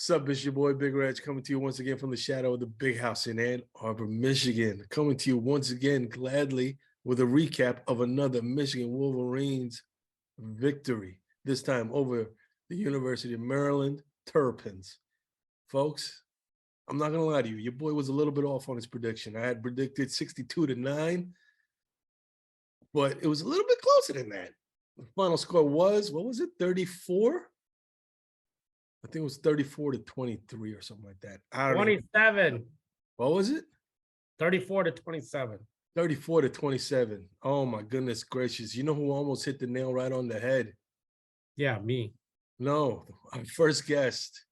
Sup, it's your boy Big Reg coming to you once again from the shadow of the big house in Ann Arbor, Michigan. Coming to you once again gladly with a recap of another Michigan Wolverines victory, this time over the University of Maryland Terrapins. Folks, I'm not gonna lie to you, your boy was a little bit off on his prediction. I had predicted 62-9, but it was a little bit closer than that. The final score was, what was it, 34? I think it was 34-23 or something like that. 27. What was it? 34-27. 34-27. Oh my goodness gracious. You know who almost hit the nail right on the head? Yeah, me. No, our first guest.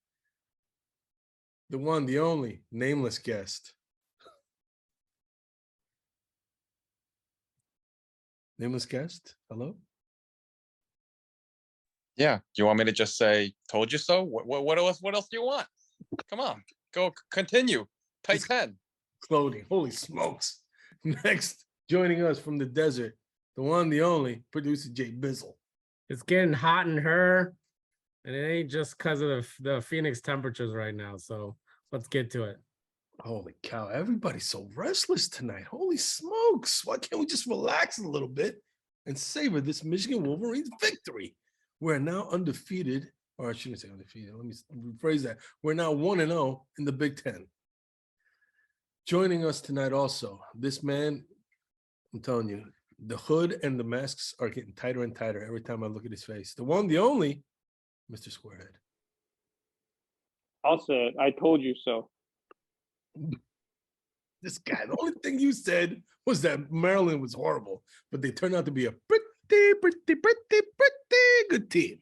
The one, the only, nameless guest. Nameless guest? Hello? Yeah. Do you want me to just say, told you so? What else do you want? Come on, go continue. Tight 10. Clothing. Holy smokes. Next, joining us from the desert, the one, the only, producer Jay Bizzle. It's getting hot in her, and it ain't just because of the Phoenix temperatures right now. So let's get to it. Holy cow, everybody's so restless tonight. Holy smokes. Why can't we just relax a little bit and savor this Michigan Wolverines victory? We're now undefeated, or I shouldn't say undefeated. Let me rephrase that. We're now 1-0 in the Big Ten. Joining us tonight also, this man, I'm telling you, the hood and the masks are getting tighter and tighter every time I look at his face. The one, the only, Mr. Squarehead. I'll say it. I told you so. This guy, the only thing you said was that Maryland was horrible, but they turned out to be a pretty good team.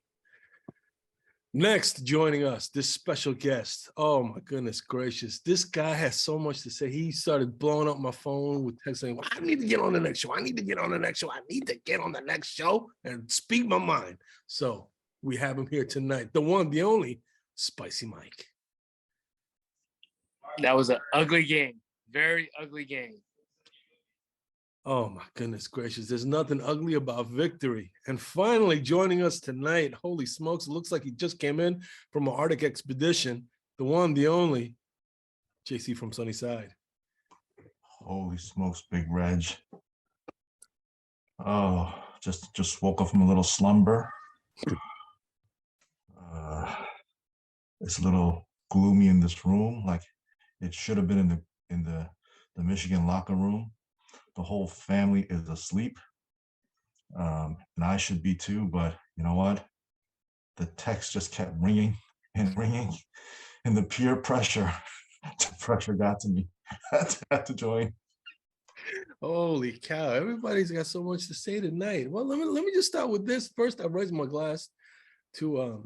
Next, joining us, this special guest. Oh my goodness gracious. This guy has so much to say. He started blowing up my phone with text saying, well, I need to get on the next show. I need to get on the next show. I need to get on the next show and speak my mind. So we have him here tonight. The one, the only, Spicy Mike. That was an ugly game. Very ugly game. Oh my goodness gracious. There's nothing ugly about victory. And finally joining us tonight, holy smokes, it looks like he just came in from an Arctic expedition. The one, the only, JC from Sunnyside. Holy smokes, Big Reg. Oh, just woke up from a little slumber. It's a little gloomy in this room, like it should have been in the Michigan locker room. The whole family is asleep, and I should be too, but you know what? The text just kept ringing and ringing, and the peer pressure, the pressure got to me. I had to join. Holy cow, everybody's got so much to say tonight. Well, let me just start with this. First, I raise my glass to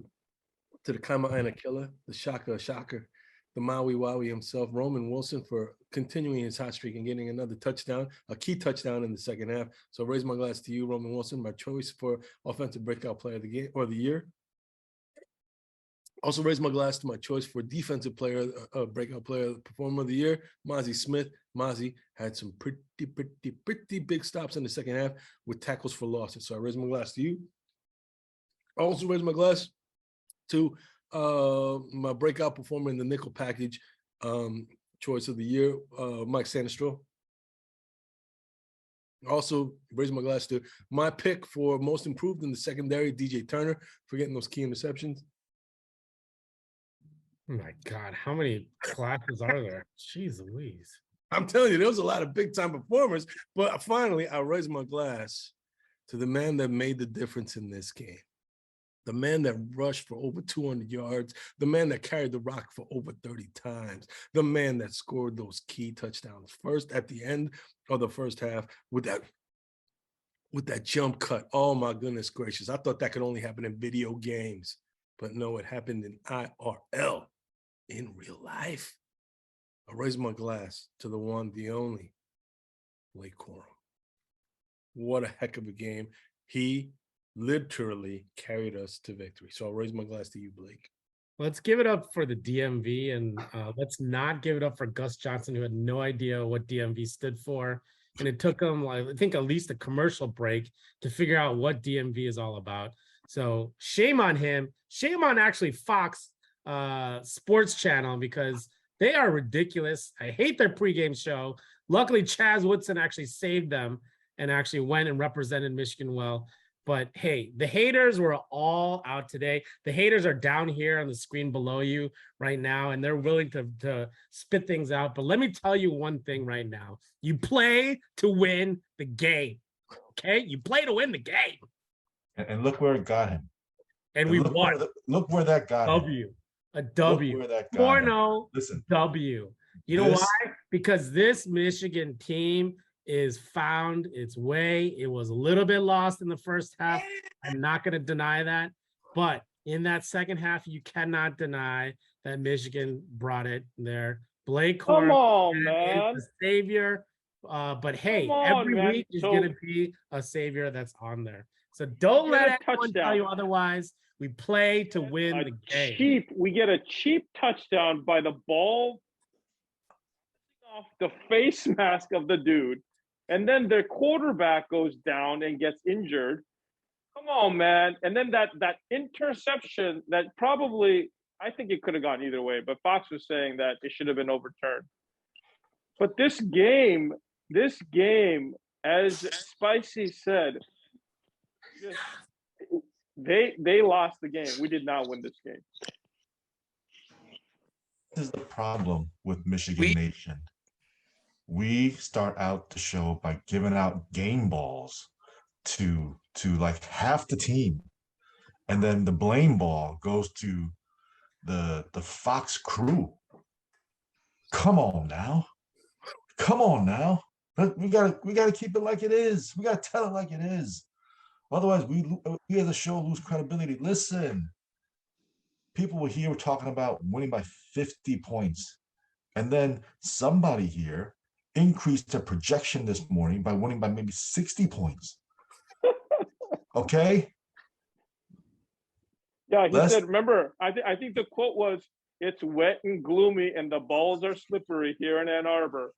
the Kama'aina killer, the shocker, the Maui Wowie himself, Roman Wilson, for continuing his hot streak and getting another touchdown, a key touchdown in the second half. So raise my glass to you, Roman Wilson, my choice for offensive breakout player of the game or the year. Also raise my glass to my choice for defensive player, breakout player, performer of the year, Mozzie Smith. Mozzie had some pretty big stops in the second half with tackles for losses. So I raise my glass to you. I also raise my glass to my breakout performer in the nickel package, choice of the year, Mike Sanistro. Also raise my glass to my pick for most improved in the secondary, DJ Turner, for getting those key interceptions. Oh my God, how many classes are there? Jeez Louise. I'm telling you, there was a lot of big time performers, but finally I raise my glass to the man that made the difference in this game. The man that rushed for over 200 yards, the man that carried the rock for over 30 times, the man that scored those key touchdowns first at the end of the first half with that jump cut. Oh my goodness gracious. I thought that could only happen in video games, but no, it happened in IRL, in real life. I raise my glass to the one, the only, Blake Corum. What a heck of a game. He literally carried us to victory. So I'll raise my glass to you, Blake. Let's give it up for the DMV, and let's not give it up for Gus Johnson, who had no idea what DMV stood for. And it took him, I think, at least a commercial break to figure out what DMV is all about. So shame on him. Shame on actually Fox sports channel because they are ridiculous. I hate their pregame show. Luckily, Chaz Woodson actually saved them and actually went and represented Michigan well. But hey, the haters were all out today. The haters are down here on the screen below you right now, and they're willing to spit things out. But let me tell you one thing right now. You play to win the game, okay? You play to win the game. And look where it got him. And we look won. Look where that got him. W. A W. Look where that got him. 4-0 Listen, W. You know why? Because this Michigan team is found its way. It was a little bit lost in the first half. I'm not going to deny that. But in that second half, you cannot deny that Michigan brought it there. Blake Come Corum on, man. is the savior. But hey, Come on, every man. week is So- going to be a savior that's on there. So don't Get let a anyone tell touchdown. you otherwise. We play to win the game. We get a cheap touchdown by the ball off the face mask of the dude, and then their quarterback goes down and gets injured. Come on, man. And then that interception that probably, I think it could have gone either way, but Fox was saying that it should have been overturned. But this game, as Spicy said, just, they lost the game. We did not win this game. this is the problem with Michigan Nation. We start out the show by giving out game balls to like half the team, and then the blame ball goes to the Fox crew. Come on now. We gotta keep it like it is. We gotta tell it like it is. Otherwise, we as a show lose credibility. Listen, people were here talking about winning by 50 points, and then somebody here increased their projection this morning by winning by maybe 60 points. Okay. Yeah, he said, remember, I think the quote was, "It's wet and gloomy and the balls are slippery here in Ann Arbor."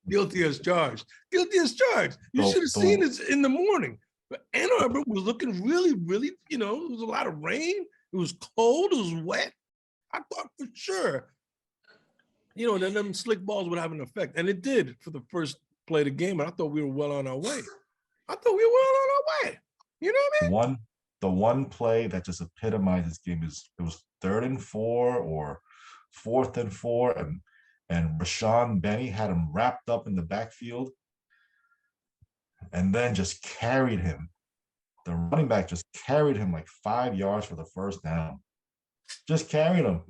Guilty as charged. Guilty as charged. You should have seen it in the morning. But Ann Arbor was looking really, really, it was a lot of rain. It was cold. It was wet. I thought for sure, that them slick balls would have an effect. And it did for the first play of the game. And I thought we were well on our way. You know what I mean? The one play that just epitomized this game is it was 3rd and 4 or 4th and 4, and Rashawn Benny had him wrapped up in the backfield and then just carried him. The running back just carried him like 5 yards for the first down. Just carried him.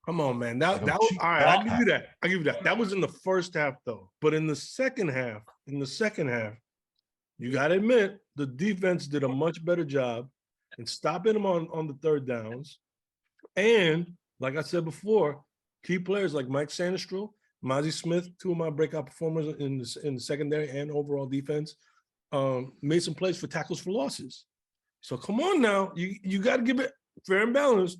Come on, man. That was all right. I'll give you that. That was in the first half, though. But in the second half, you got to admit, the defense did a much better job in stopping them on the third downs. And like I said before, key players like Mike Sandestro, Mozzie Smith, two of my breakout performers in the secondary and overall defense, made some plays for tackles for losses. So come on now. You got to give it fair and balanced.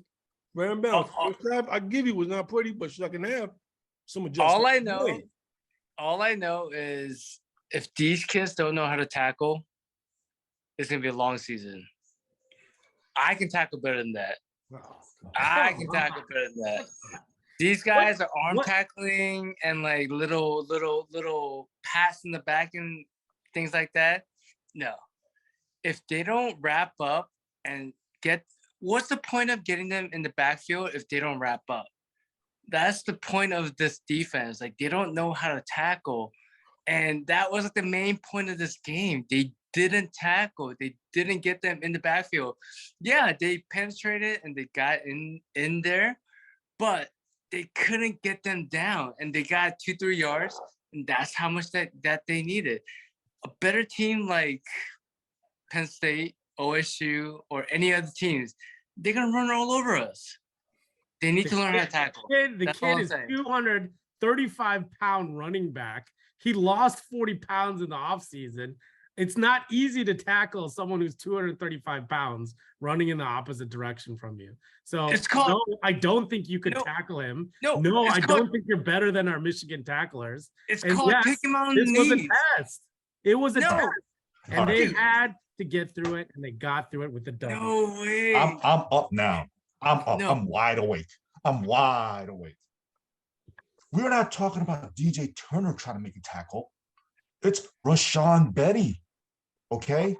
First half, I give you, was not pretty, but second half, some adjustment. All I know is if these kids don't know how to tackle, it's going to be a long season. I can tackle better than that. I can tackle better than that. These guys are arm tackling and like little pass in the back and things like that. No. If they don't wrap up and what's the point of getting them in the backfield if they don't wrap up? That's the point of this defense. Like, they don't know how to tackle. And that was like the main point of this game. They didn't tackle. They didn't get them in the backfield. Yeah, they penetrated and they got in there, but they couldn't get them down. And they got 2-3 yards, and that's how much that they needed. A better team like Penn State, OSU, or any other teams, they're going to run all over us. They need to learn how to tackle. The kid is 235-pound running back. He lost 40 pounds in the offseason. It's not easy to tackle someone who's 235 pounds running in the opposite direction from you. So I don't think you could tackle him. No, I don't think you're better than our Michigan tacklers. It's called pick him on the knees. It was a test. And All they right. had to get through it, and they got through it with the W. No way. I'm up now. I'm up. No. I'm wide awake. I'm wide awake. We're not talking about DJ Turner trying to make a tackle. It's Rashawn Betty. Okay.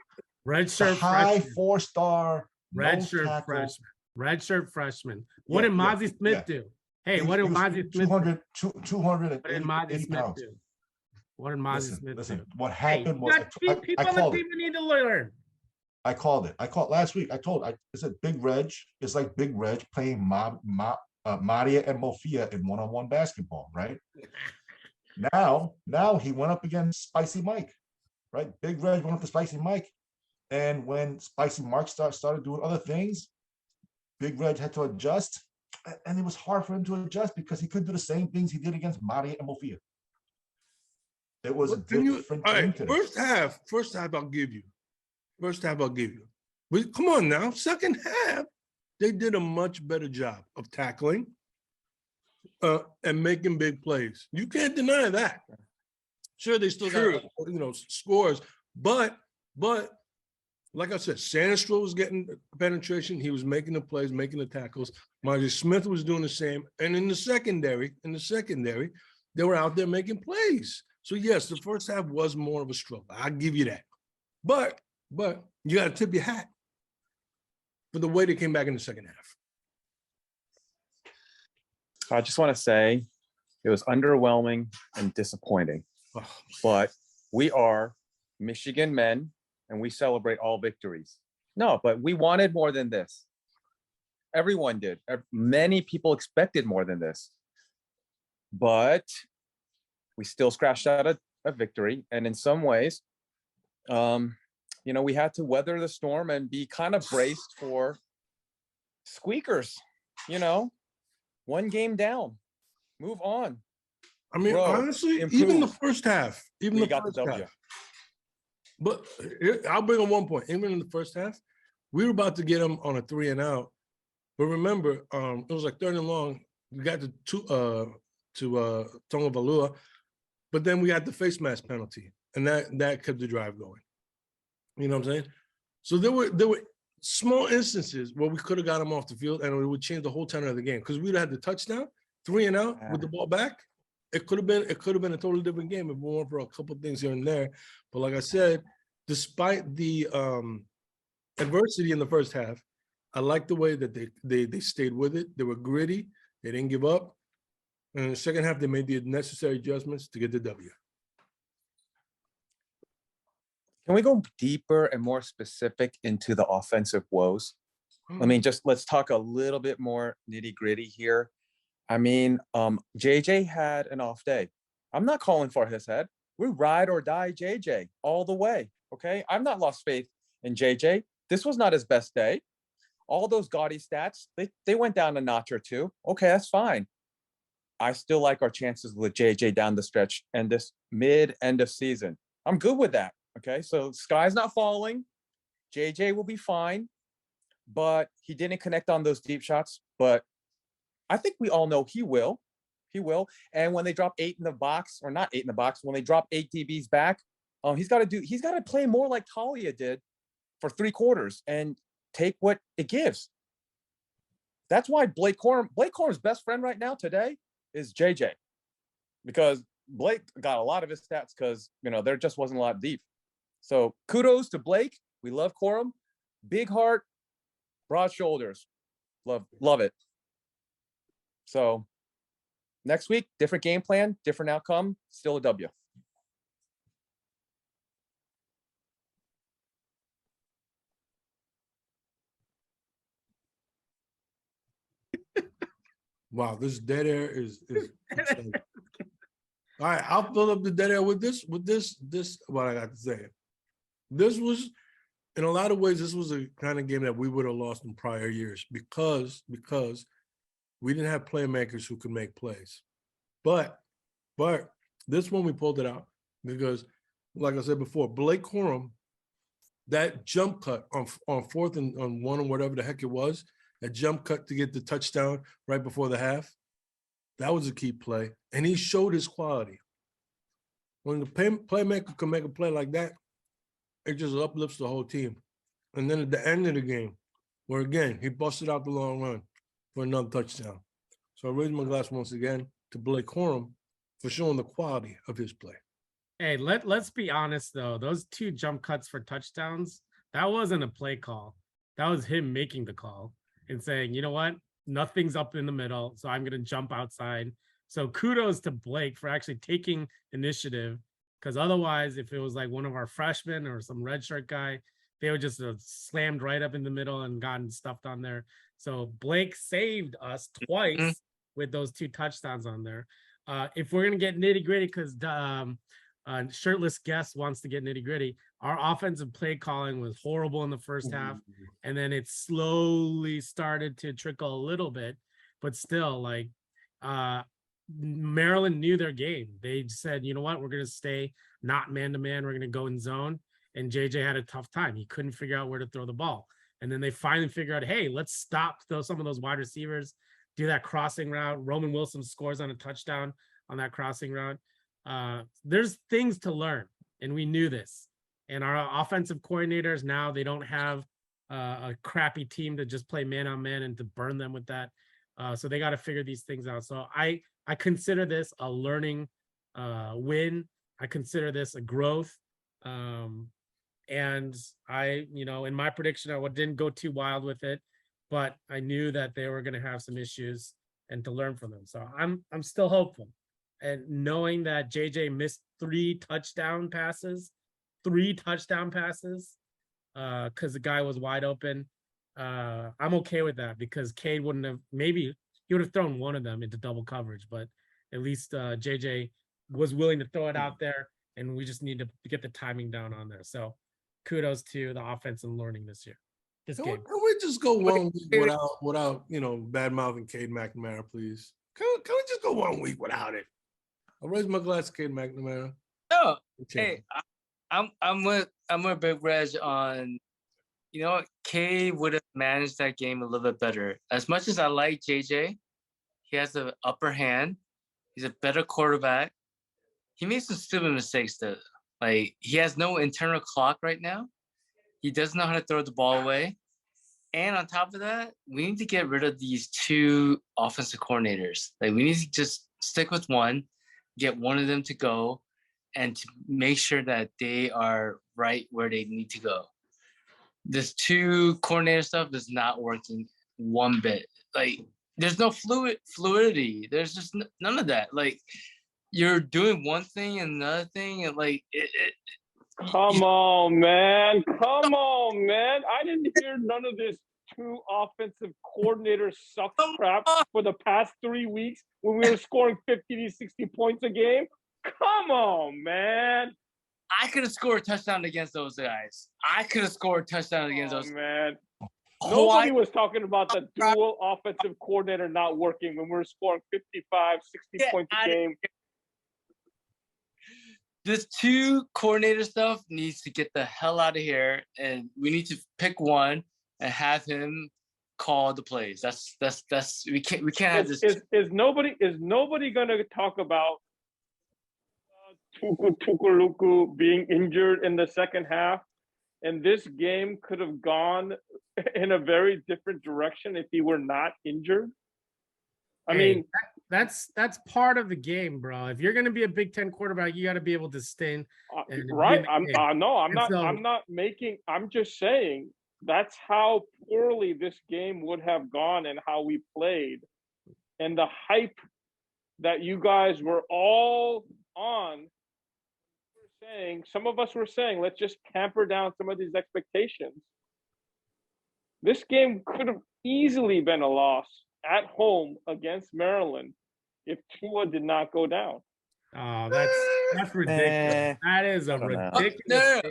Red The shirt high freshman. 4-star Red nose shirt tackle. freshman. Red shirt freshman. What Yeah, did yeah, Mozzie Smith yeah. do? Hey, He what did was Mozzie Smith do? 200, What did Mozzie 80 Smith pounds. do? What did Mozzie Smith Listen, do? what Hey, happened you was got I people on the called it. team need to learn. I called it. I called last week. I said Big Reg is like Big Reg playing Maria and Mofia in one-on-one basketball, right? Now he went up against Spicy Mike, right? Big Reg went up to Spicy Mike. And when Spicy Mike started doing other things, Big Reg had to adjust. And it was hard for him to adjust because he couldn't do the same things he did against Maria and Mofia. It was a different all thing right, today. first half I'll give you. But come on now, second half, they did a much better job of tackling and making big plays. You can't deny that. Sure, they still got scores, but like I said, Sandstro was getting penetration. He was making the plays, making the tackles. Margie Smith was doing the same. And in the secondary, they were out there making plays. So yes, the first half was more of a struggle. I'll give you that. But you got to tip your hat for the way they came back in the second half. I just want to say it was underwhelming and disappointing. Oh, But we are Michigan men and we celebrate all victories. No, but we wanted more than this. Everyone did. Many people expected more than this. But we still scratched out a victory. And in some ways, we had to weather the storm and be kind of braced for squeakers, one game down, move on. I mean, honestly, improve. even the first half, We got the W. But I'll bring on one point. Even in the first half, we were about to get them on a 3 and out. But remember, it was like 3rd and long. We got to Tonga Valua, but then we got the face mask penalty, and that kept the drive going. You know what I'm saying? So there were small instances where we could have got them off the field, and it would change the whole tenor of the game because we'd have had the touchdown, 3 and out with the ball back. It could have been a totally different game if we weren't for a couple of things here and there. But like I said, despite the adversity in the first half, I like the way that they stayed with it. They were gritty. They didn't give up. And in the second half, they made the necessary adjustments to get the W. Can we go deeper and more specific into the offensive woes? I mean, let's talk a little bit more nitty gritty here. I mean, JJ had an off day. I'm not calling for his head. We ride or die JJ all the way, okay? I've not lost faith in JJ. This was not his best day. All those gaudy stats, they went down a notch or two. Okay, that's fine. I still like our chances with JJ down the stretch and this end of season. I'm good with that, okay? So sky's not falling. JJ will be fine, but he didn't connect on those deep shots, but I think we all know he will. He will. And when they drop 8 in the box, or not 8 in the box, when they drop 8 DBs back, he's got to play more like Talia did for 3 quarters and take what it gives. That's why Blake Corum's best friend right now today is JJ, because Blake got a lot of his stats because there just wasn't a lot deep. So kudos to Blake. We love Corum. Big heart, broad shoulders. Love it. So next week, different game plan, different outcome, still a W. Wow, this dead air is insane. All right, I'll fill up the dead air with this, what I got to say. This was, in a lot of ways, this was a kind of game that we would have lost in prior years because we didn't have playmakers who could make plays. But this one we pulled it out because, like I said before, Blake Corum, that jump cut on 4th and 1 or whatever the heck it was, that jump cut to get the touchdown right before the half, that was a key play. And he showed his quality. When the playmaker can make a play like that, it just uplifts the whole team. And then at the end of the game, where again, he busted out the long run for another touchdown. So I raise my glass once again to Blake Corum for showing the quality of his play. Hey, let's be honest though. Those 2 jump cuts for touchdowns, that wasn't a play call. That was him making the call and saying, you know what? Nothing's up in the middle, so I'm gonna jump outside. So kudos to Blake for actually taking initiative, because otherwise, if it was like one of our freshmen or some redshirt guy, they would just have slammed right up in the middle and gotten stuffed on there. So Blake saved us twice with those 2 touchdowns on there. If we're gonna get nitty gritty, because shirtless guest wants to get nitty gritty, our offensive play calling was horrible in the first half, and then it slowly started to trickle a little bit, but still, like, Maryland knew their game. They said, you know what, we're going to stay not man-to-man, we're going to go in zone, and JJ had a tough time. He couldn't figure out where to throw the ball, and then they finally figured out, hey, let's stop some of those wide receivers, do that crossing route. Roman Wilson scores on a touchdown on that crossing route. There's things to learn, and we knew this. And our offensive coordinators now, they don't have a crappy team to just play man on man and to burn them with that. So they got to figure these things out. So I consider this a learning win. I consider this a growth. And I, in my prediction, I didn't go too wild with it, but I knew that they were going to have some issues and to learn from them. So I'm still hopeful. And knowing that JJ missed 3 touchdown passes, because the guy was wide open, I'm okay with that, because Cade wouldn't have, maybe he would have thrown one of them into double coverage, but at least JJ was willing to throw it out there, and we just need to get the timing down on there. So kudos to the offense and learning this year. This game. Can we just go 1 week without bad mouthing Cade McNamara, please? Can we just go 1 week without it? I'll raise my glass to Cade McNamara. No, hey, I'm with Big Reg on, Cade would have managed that game a little bit better. As much as I like JJ, he has the upper hand. He's a better quarterback. He made some stupid mistakes though. Like, he has no internal clock right now. He doesn't know how to throw the ball away. And on top of that, we need to get rid of these 2 offensive coordinators. Like, we need to just stick with one, get one of them to go, and to make sure that they are right where they need to go. This 2 coordinator stuff is not working one bit. Like, there's no fluidity. There's just none of that. Like, you're doing one thing and another thing, and like Come on, man. Come on, man. I didn't hear none of this 2 offensive coordinators suck crap for the past 3 weeks when we were scoring 50 to 60 points a game. Come on, man. I could have scored a touchdown against those guys. Man. Nobody was talking about the dual offensive coordinator not working when we were scoring 55, 60 points a game. This 2 coordinator stuff needs to get the hell out of here, and we need to pick one and have him call the plays. That's we can't have this. Is nobody gonna talk about Tukuluku being injured in the second half? And this game could have gone in a very different direction if he were not injured. I mean, that's part of the game, bro. If you're going to be a Big Ten quarterback, you got to be able to stay. Right? I'm just saying that's how poorly this game would have gone and how we played, and the hype that you guys were all on. Some of us were saying, let's just tamper down some of these expectations. This game could have easily been a loss at home against Maryland if Tua did not go down. Oh, that's ridiculous. That is a ridiculous.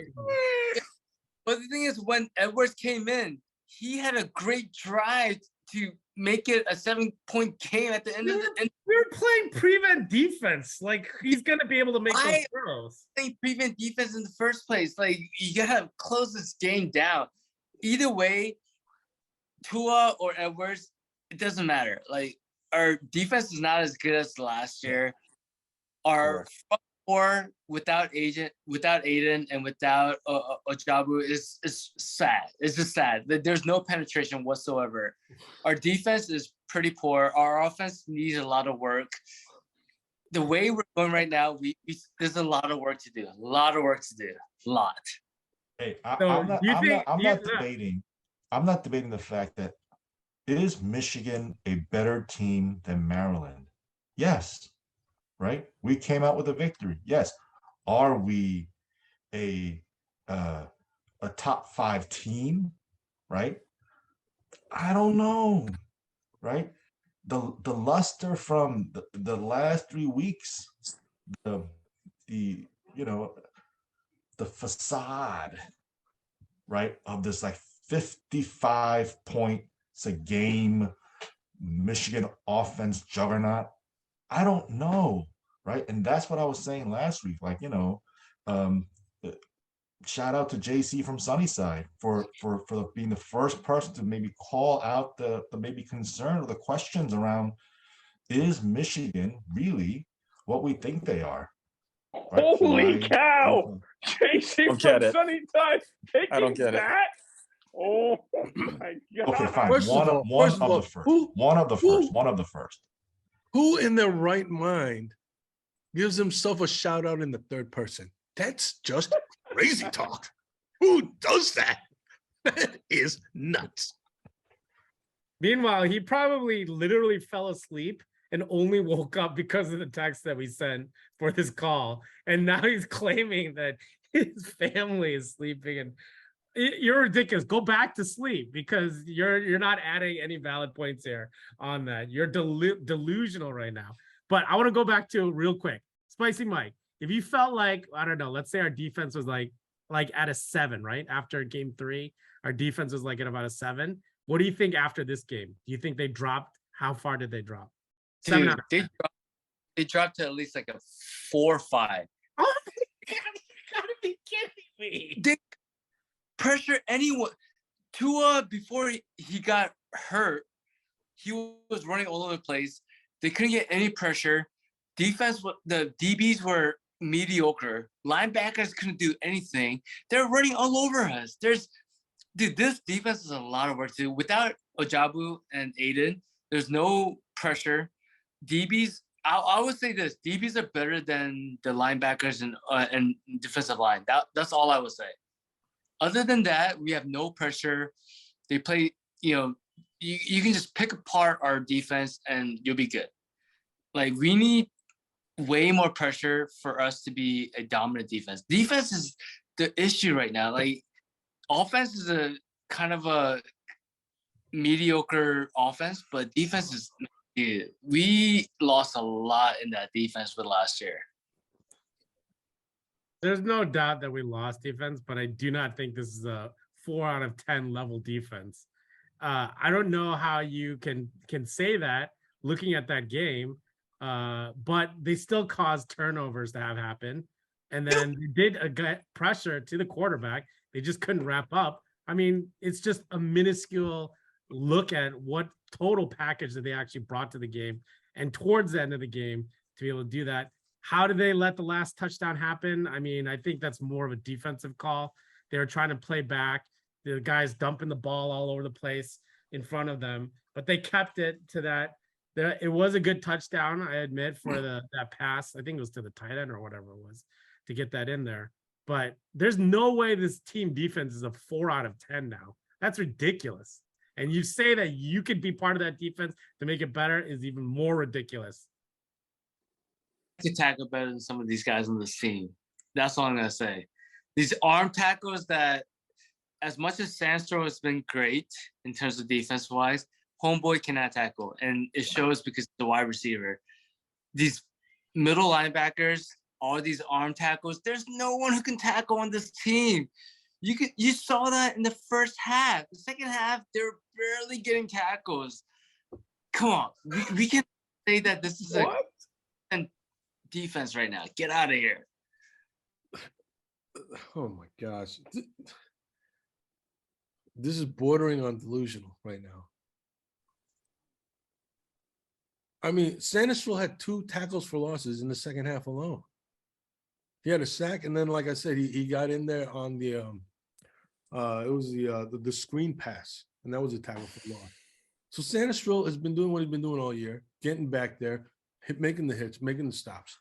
But the thing is, when Edwards came in, he had a great drive to make it a 7-point game at the end of the end. We were playing prevent defense. Like, he's gonna be able to make those throws. Playing prevent defense in the first place. Like, you gotta close this game down. Either way, Tua or Edwards, it doesn't matter. Like, our defense is not as good as last year. Our front or without Aiden, and without Ojabu is sad. It's just sad that there's no penetration whatsoever. Our defense is pretty poor. Our offense needs a lot of work. The way we're going right now, there's a lot of work to do. A lot of work to do. A lot. Hey, So I'm not. you I'm think not. I'm you- not debating. I'm not debating the fact that is Michigan a better team than Maryland? Yes. Right. We came out with a victory. Yes. Are we a top 5 team? Right. I don't know. Right. The luster from the last 3 weeks, the you know the facade, right, of this like 55 points a game Michigan offense juggernaut. I don't know, right? And that's what I was saying last week. Like, um, shout out to JC from Sunnyside for being the first person to maybe call out the maybe concern or the questions around, is Michigan really what we think they are? Right? Holy cow! Chasing Don't from get it. Sunnyside, taking I don't get it. that. Oh my god! Okay, fine. First of all, One first of of all, the first. One of the first. One of the first. Who in their right mind gives himself a shout out in the third person? That's just crazy talk. Who does that? That is nuts. Meanwhile, he probably literally fell asleep and only woke up because of the text that we sent for this call. And now he's claiming that his family is sleeping. And you're ridiculous. Go back to sleep, because you're not adding any valid points here on that. You're delusional right now. But I want to go back to real quick. Spicy Mike, if you felt like, I don't know, let's say our defense was like at a 7, right? After game 3, our defense was like at about a 7. What do you think after this game? Do you think they dropped? How far did they drop? 7 Dude, out of 10. they dropped to at least like a 4 or 5. Oh my God, you gotta be kidding me. They pressure anyone. Tua, before he got hurt, he was running all over the place. They couldn't get any pressure. Defense, the DBs were mediocre. Linebackers couldn't do anything. They're running all over us. Dude, this defense is a lot of work to do. Without Ojabu and Aiden, there's no pressure. DBs, I would say this: DBs are better than the linebackers and defensive line. That's all I would say. Other than that, we have no pressure. They play, you can just pick apart our defense and you'll be good. Like, we need way more pressure for us to be a dominant defense. Defense is the issue right now. Like, offense is a kind of a mediocre offense, but defense is, dude, we lost a lot in that defense for last year. There's no doubt that we lost defense, but I do not think this is a 4 out of 10 level defense. I don't know how you can say that looking at that game, but they still caused turnovers to have happen. And then they did get pressure to the quarterback. They just couldn't wrap up. I mean, it's just a minuscule look at what total package that they actually brought to the game. And towards the end of the game, to be able to do that, how did they let the last touchdown happen? I mean, I think that's more of a defensive call. They were trying to play back. The guys dumping the ball all over the place in front of them, but they kept it to that. It was a good touchdown, I admit, for that pass. I think it was to the tight end or whatever it was to get that in there. But there's no way this team defense is a 4 out of 10 now. That's ridiculous. And you say that you could be part of that defense to make it better is even more ridiculous. To tackle better than some of these guys on this team. That's all I'm gonna say. These arm tackles that, as much as Sandstrom has been great in terms of defense wise, homeboy cannot tackle, and it shows because the wide receiver. These middle linebackers, all these arm tackles, there's no one who can tackle on this team. You saw that in the first half. The second half, they're barely getting tackles. Come on, we can say that this is a defense right now. Get out of here. Oh my gosh. This is bordering on delusional right now. I mean, Sandusville had 2 tackles for losses in the second half alone. He had a sack, and then, like I said, he got in there on the it was the screen pass, and that was a tackle for loss. So Sanistril has been doing what he's been doing all year, getting back there, making the hits, making the stops.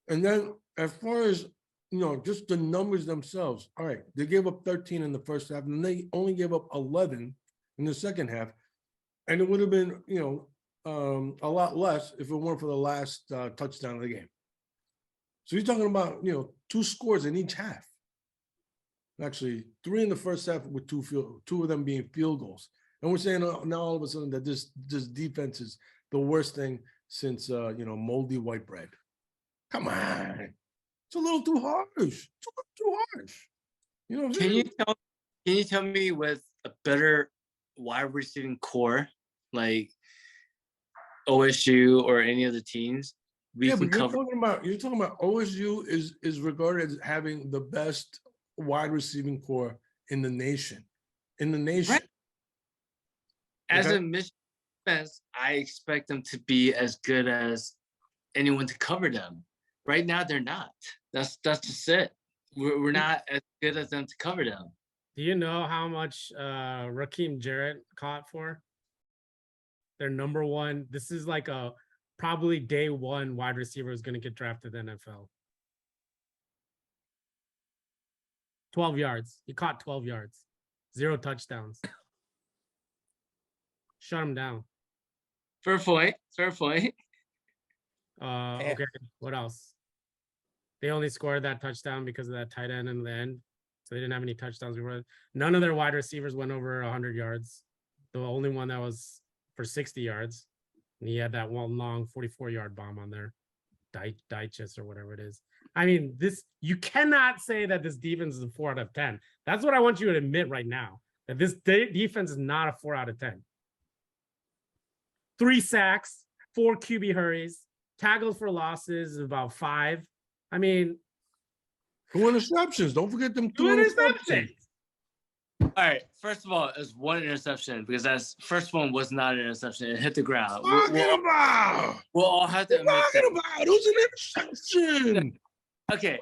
And then as far as, just the numbers themselves, all right, they gave up 13 in the first half, and they only gave up 11 in the second half. And it would have been, a lot less if it weren't for the last touchdown of the game. So you're talking about, 2 scores in each half. Actually, 3 in the first half with 2 of them being field goals. And we're saying now all of a sudden that this defense is the worst thing since, moldy white bread. Come on. It's a little too harsh. It's a little too harsh. You know what I'm saying? Can you tell me with a better wide receiving core, like OSU or any of the teams, we can cover? You're talking about OSU is regarded as having the best wide receiving core in the nation. Right. As Okay? a Michigan defense, I expect them to be as good as anyone to cover them. Right now, they're not. That's just it. We're not as good as them to cover them. Do you know how much Raheem Jarrett caught for? Their number one. This is like a probably day one wide receiver is going to get drafted in the NFL. 12 yards. He caught 12 yards. 0 touchdowns. Shut him down. Fair point. Fair point. Okay, what else? They only scored that touchdown because of that tight end in the end. So they didn't have any touchdowns. None of their wide receivers went over 100 yards. The only one that was for 60 yards. And he had that one long 44-yard bomb on there. Digest or whatever it is. I mean, you cannot say that this defense is a 4 out of 10. That's what I want you to admit right now. That this defense is not a 4 out of 10. 3 sacks, 4 QB hurries, tackles for losses about 5. I mean, 2 interceptions. Don't forget them 2 interceptions. All right. First of all, it's 1 interception because that first one was not an interception. It hit the ground. We'll all have to admit that. It was an interception. Okay.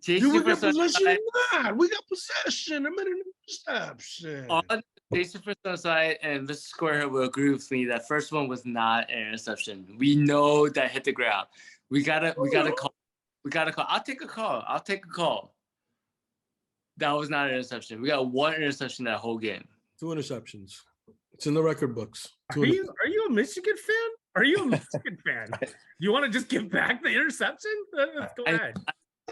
You got possession or not? We got possession. I made an interception. On Jason First side and Mr. Squarehead will agree with me that first one was not an interception. We know that hit the ground. We gotta call. We gotta call. I'll take a call. That was not an interception. We got 1 interception that whole game. 2 interceptions. It's in the record books. Are you a Michigan fan? Are you a Michigan fan? You want to just give back the interception? Let's go ahead.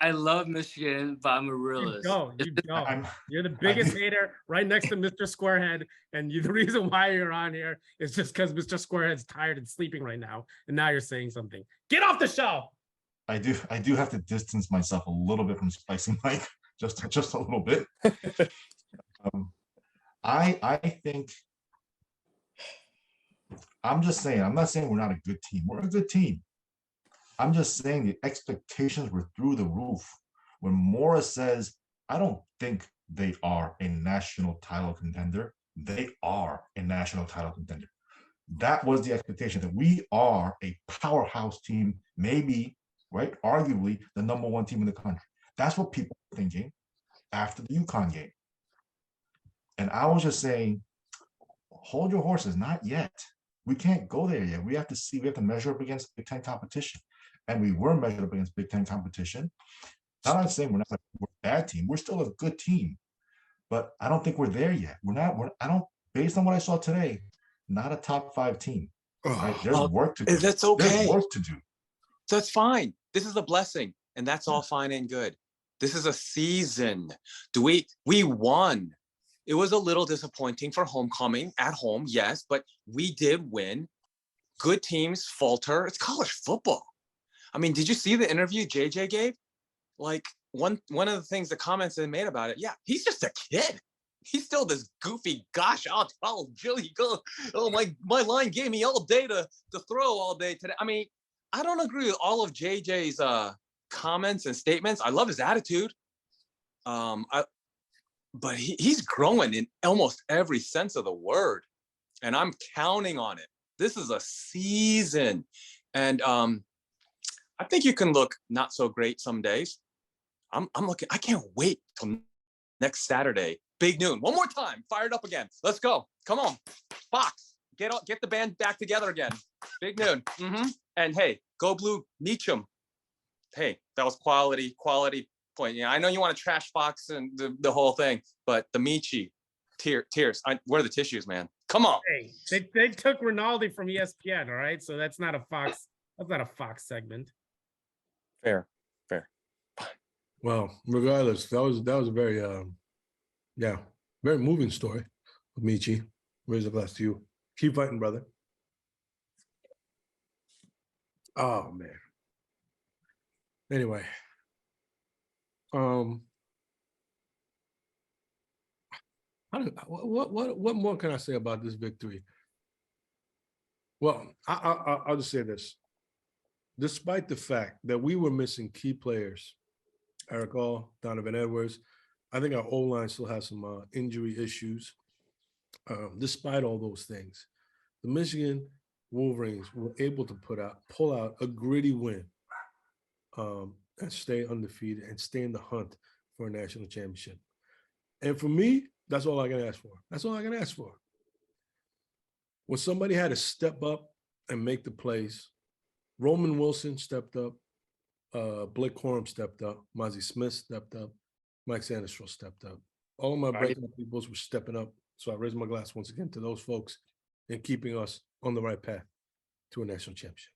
I love Michigan, but I'm a realist. You don't. You're the biggest hater right next to Mr. Squarehead. And the reason why you're on here is just because Mr. Squarehead's tired and sleeping right now. And now you're saying something. Get off the show. I do have to distance myself a little bit from Spicy Mike, just a little bit. I think I'm just saying, I'm not saying we're not a good team. We're a good team. I'm just saying the expectations were through the roof. When Morris says, I don't think they are a national title contender, they are a national title contender. That was the expectation, that we are a powerhouse team, maybe, right, arguably the #1 team in the country. That's what people were thinking after the UConn game. And I was just saying, hold your horses, not yet. We can't go there yet. We have to see, we have to measure up against Big Ten competition. And we were measured up against Big Ten competition. I'm not saying we're a bad team. We're still a good team. But I don't think we're there yet. Based on what I saw today, not a top 5 team. Right? There's work to do. That's okay. There's work to do. That's fine. This is a blessing, and that's all fine and good. This is a season. We won. It was a little disappointing for homecoming at home, yes, but we did win. Good teams falter. It's college football. I mean, did you see the interview JJ gave? Like one of the things, the comments they made about it, yeah, he's just a kid. He's still this goofy, gosh, I'll tell Jilly, go. Oh, my line gave me all day to throw all day today. I mean, I don't agree with all of JJ's comments and statements. I love his attitude. But he's growing in almost every sense of the word. And I'm counting on it. This is a season. And I think you can look not so great some days. I'm looking. I can't wait till next Saturday. Big noon. One more time. Fire it up again. Let's go. Come on, Fox. Get the band back together again. Big noon. And hey, go blue. Meacham. Hey, that was quality point. Yeah, I know you want to trash Fox and the whole thing, but the Michi tears. Where are the tissues, man? Come on. Hey, they took Rinaldi from ESPN, all right? So that's not a Fox. That's not a Fox segment. Fair. Well, regardless, that was a very very moving story of Michi. Raise a glass to you. Keep fighting, brother. Oh man. Anyway. What more can I say about this victory? Well, I'll just say this. Despite the fact that we were missing key players, Eric All, Donovan Edwards, I think our O-line still has some injury issues. Despite all those things, the Michigan Wolverines were able to pull out a gritty win and stay undefeated and stay in the hunt for a national championship. And for me, that's all I can ask for. That's all I can ask for. When somebody had to step up and make the plays, Roman Wilson stepped up, Blake Corum stepped up, Mozzie Smith stepped up, Mike Sandistro stepped up. All of my breakout peoples were stepping up. So I raise my glass once again to those folks in keeping us on the right path to a national championship.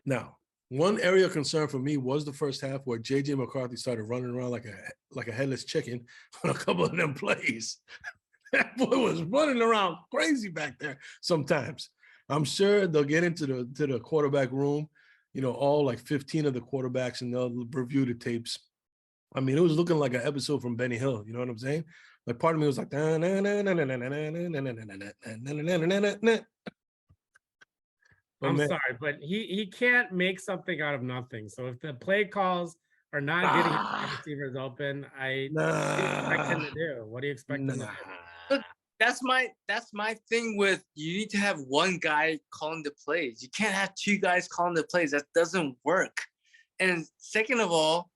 Now, one area of concern for me was the first half where JJ McCarthy started running around like a headless chicken on a couple of them plays. That boy was running around crazy back there sometimes. I'm sure they'll get into the quarterback room, all like 15 of the quarterbacks, and they'll review the tapes. I mean, it was looking like an episode from Benny Hill. You know what I'm saying? Like part of me was like, I'm sorry, but he can't make something out of nothing. So if the play calls are not getting the receivers open, what do you expect him to do? What do you expect him to do? Look, that's my thing with, you need to have one guy calling the plays. You can't have two guys calling the plays. That doesn't work. And second of all,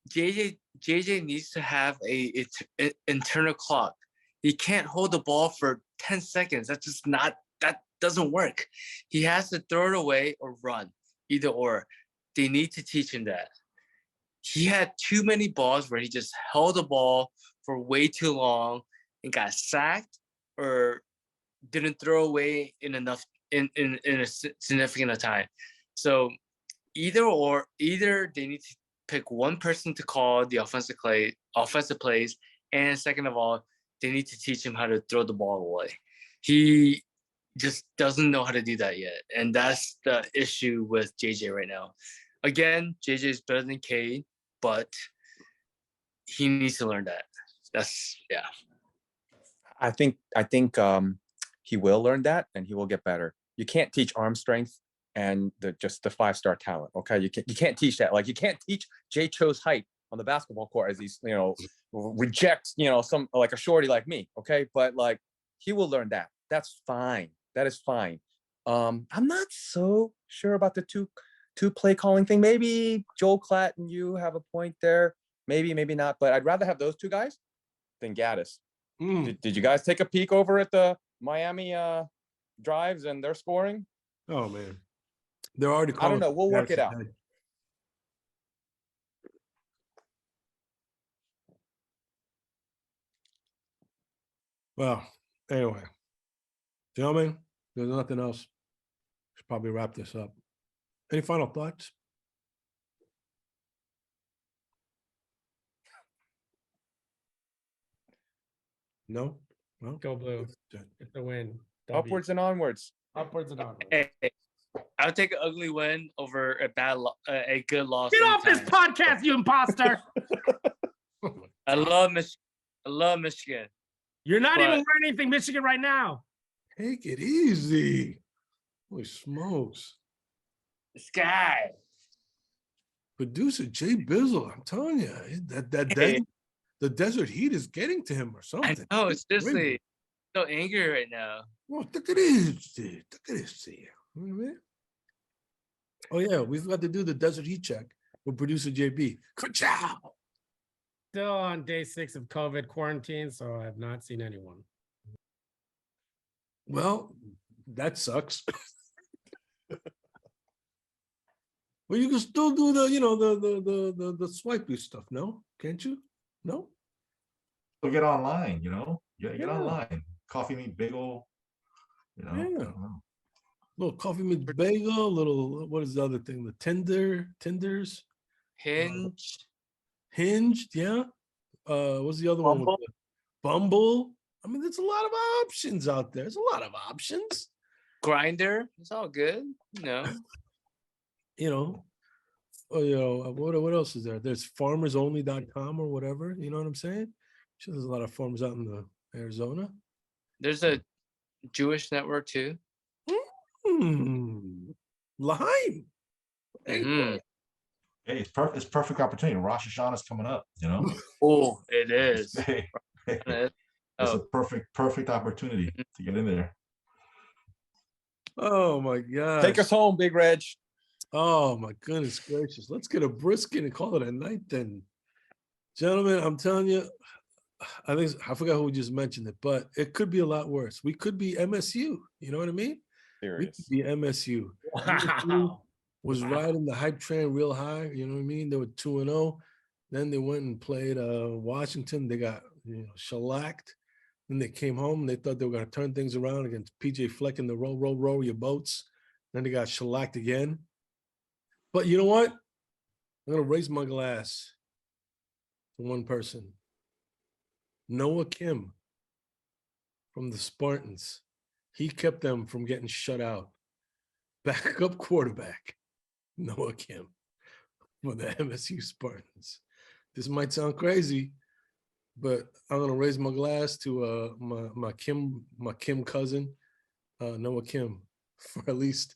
JJ needs to have a internal clock. He can't hold the ball for 10 seconds. That's just not, that doesn't work. He has to throw it away or run, either or. They need to teach him that. He had too many balls where he just held the ball for way too long and got sacked or didn't throw away in a significant time. So either they need to pick one person to call the offensive plays, and second of all, they need to teach him how to throw the ball away. He just doesn't know how to do that yet, and that's the issue with JJ right now. Again, JJ is better than Cade, but he needs to learn that. I think he will learn that, and he will get better. You can't teach arm strength and just the 5-star talent. Okay, you can't teach that. Like, you can't teach Jay Cho's height on the basketball court as he's rejects some like a shorty like me. Okay, but like, he will learn that. That's fine. That is fine. I'm not so sure about the two play calling thing. Maybe Joel Klatt and you have a point there. Maybe not. But I'd rather have those two guys than Gaddis. Did you guys take a peek over at the Miami drives and their scoring? Oh man, they're already. I don't know. We'll work it out. Well, anyway, gentlemen, there's nothing else. Should probably wrap this up. Any final thoughts? No? Well, Go blue. It's a win. Upwards and onwards. Upwards and onwards. Hey, I'll take an ugly win over a good loss. Get off this podcast, you imposter! I love Michigan. You're not even wearing anything Michigan right now. Take it easy. Holy smokes. This guy. Producer Jay Bizzle, I'm telling you, the desert heat is getting to him or something. I know, it's seriously so angry right now. Well, look at this. Look at this. You know what I mean? Oh yeah, we've got to do the desert heat check with producer JB. Ka-chow! Still on day 6 of COVID quarantine, so I have not seen anyone. Well, that sucks. Well, you can still do the, you know, the swipey stuff, no? Can't you? No? So get online, you know? Get Yeah. online. Coffee Meet Bagel, you know? I Yeah. don't know. Little coffee meets bagel, little, what is the other thing? The Tinders, Hinge. Hinged, yeah. What's the other one? Bumble? With the Bumble. I mean, there's a lot of options out there. There's a lot of options. Grinder. It's all good. You know. You know, what else is there? There's farmersonly.com or whatever. You know what I'm saying? Sure, there's a lot of farmers out in the Arizona. There's a Jewish network too. Lime. Hey, Mhm. Hey, it's perfect opportunity. Rosh Hashanah is coming up, you know? Oh, it is. Hey, It's- it's a Oh, perfect opportunity to get in there. oh my God. Take us home, Big Reg. Oh my goodness gracious. Let's get a brisket and call it a night then. Gentlemen, I'm telling you, I forgot who just mentioned it, but it could be a lot worse. We could be MSU. You know what I mean? We Serious. could be MSU. Wow. Was riding the hype train real high. You know what I mean? They were 2-0. Then they went and played Washington. They got shellacked. Then they came home. They thought they were going to turn things around against PJ Fleck in the row your boats. Then they got shellacked again. But you know what? I'm going to raise my glass to one person. Noah Kim from the Spartans. He kept them from getting shut out. Backup quarterback, Noah Kim for the MSU Spartans. This might sound crazy, but I'm gonna raise my glass to my Kim cousin, Noah Kim, for at least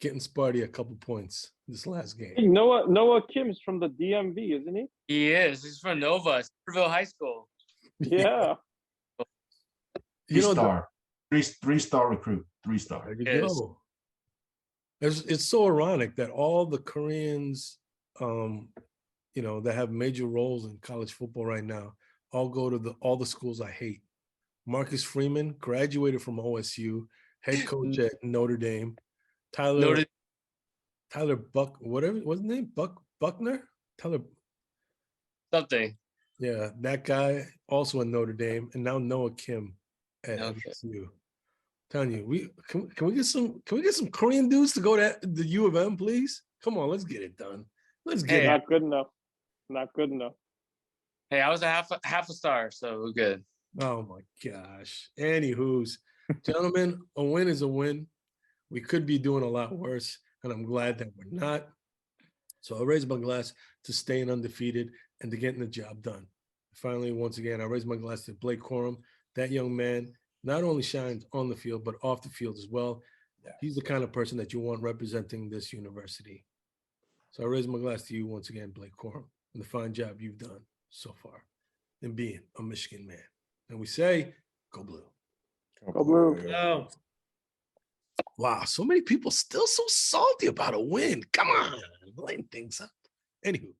getting Sparty a couple points this last game. Hey, Noah Kim's from the DMV, isn't he? he is. He's from Nova, Centerville High School. Yeah. You know, Three-star. Three-star recruit. 3-star. there you Yes. go. It's so ironic that all the Koreans, that have major roles in college football right now, all go to all the schools I hate. Marcus Freeman graduated from OSU, head coach at Notre Dame. Tyler Buck, whatever, what's his name? Buckner? Tyler, Something. yeah, that guy also at Notre Dame, and now Noah Kim at Okay. MSU. Telling you, can we get some Korean dudes to go to the U of M, please? Come on, let's get it done. Let's get Hey, it. Not good enough. Not good enough. Hey, I was a half a star, so we're good. Oh my gosh. Anywho's, gentlemen, a win is a win. We could be doing a lot worse, and I'm glad that we're not. So I raise my glass to staying undefeated and to getting the job done. Finally, once again, I raise my glass to Blake Corum. That young man not only shines on the field, but off the field as well. He's the kind of person that you want representing this university. So I raise my glass to you once again, Blake Corum, and the fine job you've done so far in being a Michigan man. And we say, go blue. Go blue. Oh, Wow, so many people still so salty about a win. Come on, lighten things up. Anywho.